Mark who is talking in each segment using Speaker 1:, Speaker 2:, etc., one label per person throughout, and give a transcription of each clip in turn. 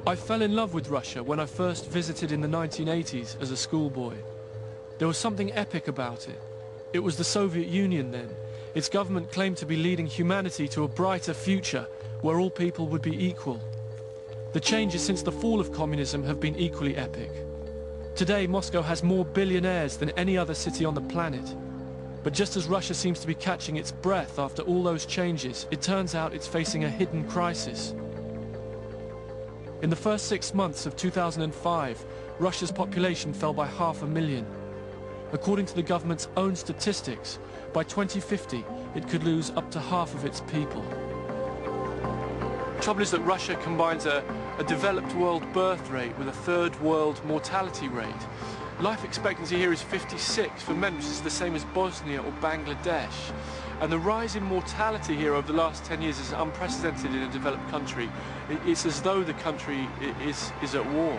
Speaker 1: I fell in love with Russia when I first visited in the 1980s as a schoolboy. There was something epic about it. It was the Soviet Union then. Its government claimed to be leading humanity to a brighter future where all people would be equal. The changes since the fall of communism have been equally epic. Today, Moscow has more billionaires than any other city on the planet. But just as Russia seems to be catching its breath after all those changes, it turns out it's facing a hidden crisis. In the first 6 months of 2005, Russia's population fell by 500,000. According to the government's own statistics, by 2050, it could lose up to half of its people. The trouble is that Russia combines a developed world birth rate with a third world mortality rate. Life expectancy here is 56 for men, which is the same as Bosnia or Bangladesh. And the rise in mortality here over the last 10 years is unprecedented in a developed country. It's as though the country is at war.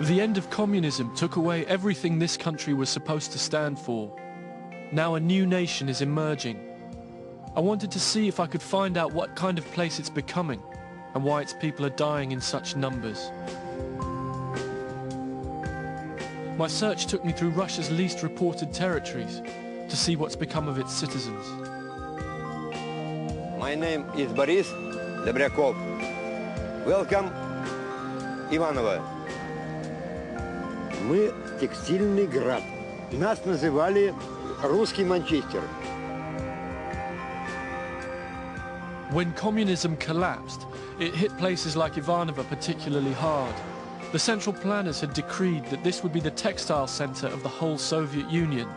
Speaker 1: The end of communism took away everything this country was supposed to stand for. Now a new nation is emerging. I wanted to see if I could find out what kind of place it's becoming and why its people are dying in such numbers. My search took me through Russia's least reported territories to see what's become of its citizens.
Speaker 2: My name is Boris Dobryakov. Welcome, Иваново.
Speaker 3: Мы текстильный град. Нас называли русский Манчестер.
Speaker 1: When communism collapsed, it hit places like Ivanovo particularly hard. The central planners had decreed that this would be the textile center of the whole Soviet Union.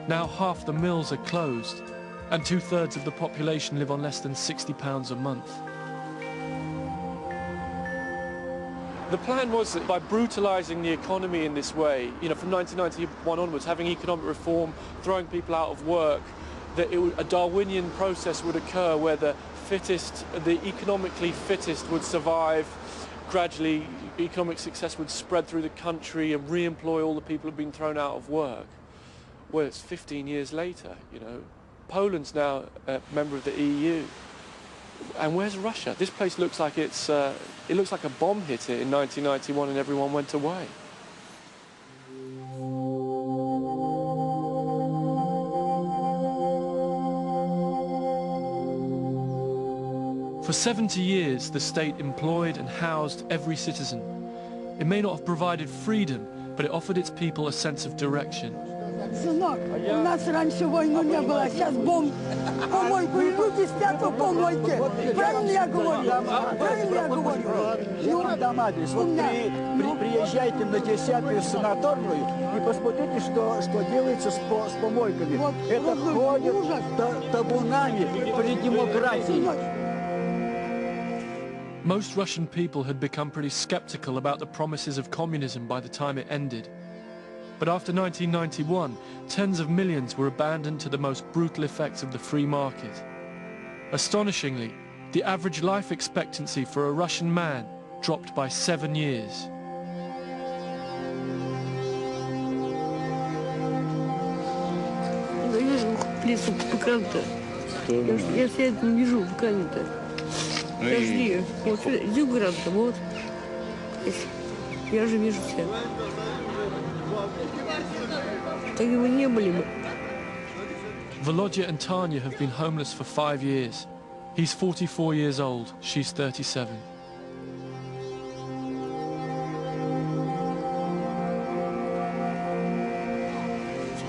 Speaker 1: Now half the mills are closed, and 2/3 of the population live on less than £60 a month. The plan was that by brutalizing the economy in this way, from 1991 onwards, having economic reform, throwing people out of work, that a Darwinian process would occur where the economically fittest would survive. Gradually, economic success would spread through the country and re-employ all the people who've been thrown out of work. Well, it's 15 years later, Poland's now a member of the EU. And where's Russia? This place looks like it looks like a bomb hit it in 1991 and everyone went away. For 70 years, the state employed and housed every citizen. It may not have provided freedom, but it offered its people a sense of direction.
Speaker 4: Сынок, у нас раньше войны не было, сейчас бомб. Помойку, и люди спят в помойке. Правильно я говорю? Правильно я говорю?
Speaker 5: Я дам адрес. Вот приезжайте на 10-ю санаторную и посмотрите, что делается с помойками. Это ходят табунами при демократии.
Speaker 1: Most Russian people had become pretty skeptical about the promises of communism by the time it ended. But after 1991, tens of millions were abandoned to the most brutal effects of the free market. Astonishingly, the average life expectancy for a Russian man dropped by 7 years.
Speaker 6: Я вижу лицо Пуканта. Я себя не вижу Пуканта. Подожди, вот иди в Гранта, вот. Я же вижу себя. Так его не были бы.
Speaker 1: Volodya and Tanya have been homeless for 5 years. He's 44 years old, she's 37.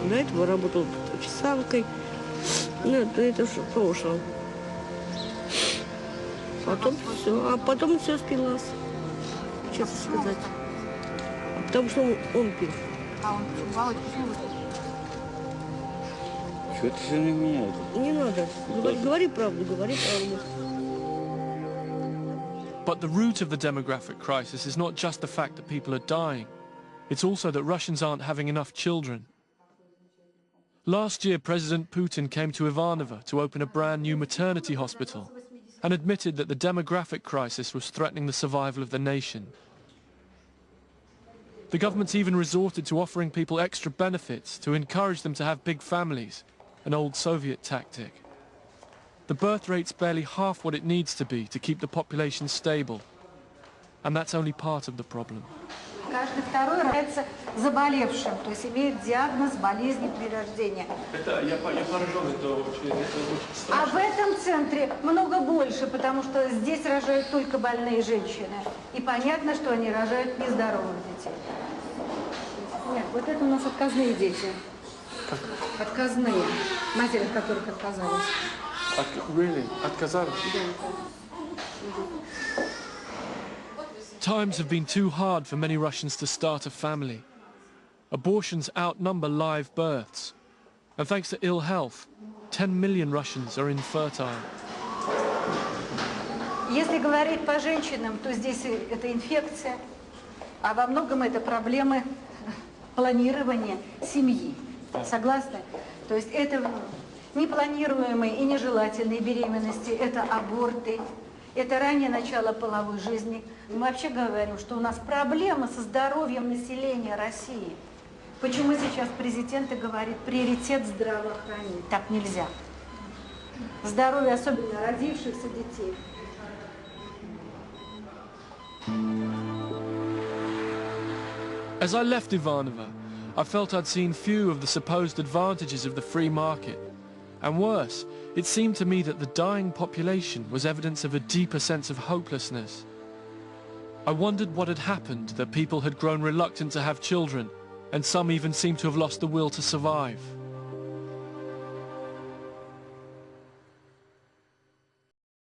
Speaker 6: До этого работал официанткой. Ну, это же прошлое. Потом все спилось, честно сказать. Потому что он пил.
Speaker 7: А он Володя, почему вы?
Speaker 5: Что ты все не меняешь?
Speaker 6: Не надо. Говори правду, говори правду.
Speaker 1: But the root of the demographic crisis is not just the fact that people are dying. It's also that Russians aren't having enough children. Last year, President Putin came to Ivanovo to open a brand new maternity hospital and admitted that the demographic crisis was threatening the survival of the nation. The government's even resorted to offering people extra benefits to encourage them to have big families, an old Soviet tactic. The birth rate's barely half what it needs to be to keep the population stable, and that's only part of the problem.
Speaker 8: Каждый второй рождается заболевшим, то есть имеет диагноз болезни при рождении. А в этом центре много больше, потому что здесь рожают только больные женщины. И понятно, что они рожают нездоровых детей. Нет, вот это у нас отказные дети. Отказные. Матери, от которых отказались.
Speaker 1: Really? Отказались? Times have been too hard for many Russians to start a family. Abortions outnumber live births. And thanks to ill health, 10 million Russians are infertile.
Speaker 8: Если говорить по женщинам, то здесь это инфекция, а во многом это проблемы планирования семьи. Согласны? То есть это непланируемые и нежелательные беременности, это аборты, это раннее начало половой жизни. Мы вообще говорим, что у нас проблема со здоровьем населения России. Почему сейчас президент и говорит приоритет здравоохранения? Так нельзя. Здоровье, особенно родившихся детей.
Speaker 1: As I left Ivanovo, I felt I'd seen few of the supposed advantages of the free market. And worse, it seemed to me that the dying population was evidence of a deeper sense of hopelessness. I wondered what had happened, that people had grown reluctant to have children, and some even seemed to have lost the will to survive.